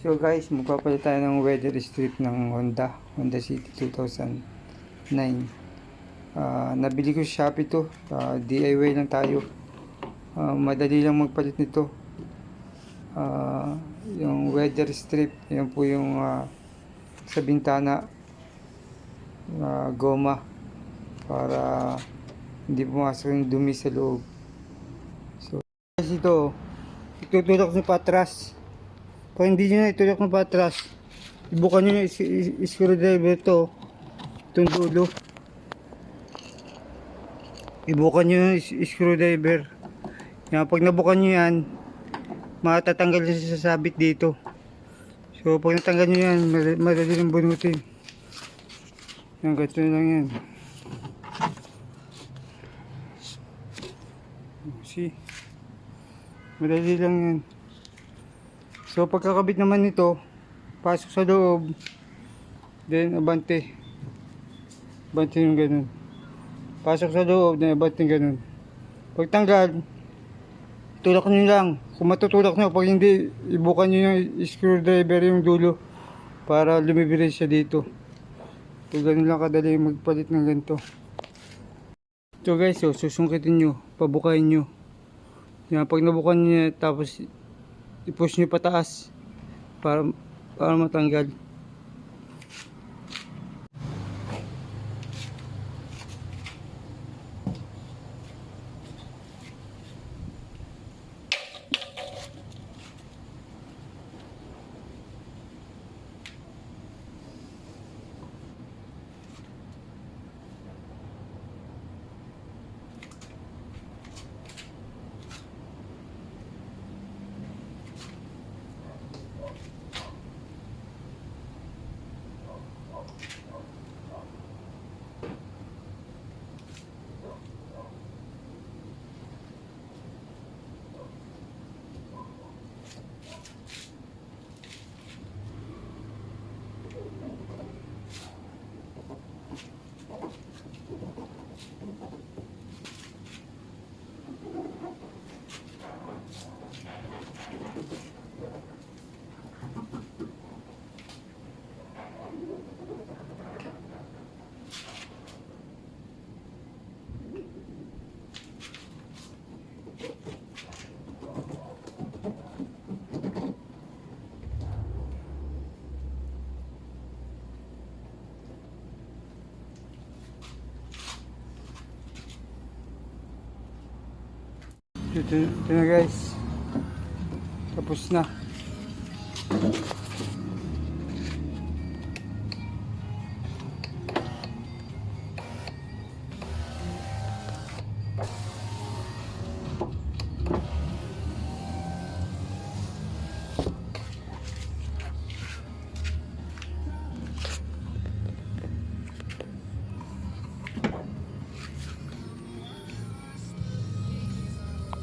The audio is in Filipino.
So guys, magpapalit tayo ng weather strip ng Honda City 2009. Nabili ko sa Shopee to. DIY lang tayo. Madali lang magpalit nito. Yung weather strip, yan po yung sa bintana, goma, para hindi pumasok yung dumi sa loob. So guys, ito itutulak nyo patras. Kung hindi nyo na itulak ng patras, ibukan nyo yung screwdriver to, itong dulo. Ibukan nyo yung screwdriver. Yan, pag nabukan nyo yan, matatanggal na siya sa sabit dito. So pag natanggal nyo yan, madali lang bunutin. Yan, ganito lang yan. See? Madali lang yan. So pagkakabit naman nito, pasok sa loob, then abante yung ganun. Pasok sa loob, then abante yung ganun. Pagtanggal, tulak nyo lang. Kung matutulak nyo, pag hindi, ibukan nyo yung screwdriver yung dulo para lumibilis siya dito. So ganun lang kadali magpalit ng ganito. So guys, so susungkitin nyo, pabukayin nyo. Yan, pag nabukan nyo, tapos i-push nyo pataas para matanggal. Ito na guys, tapos na.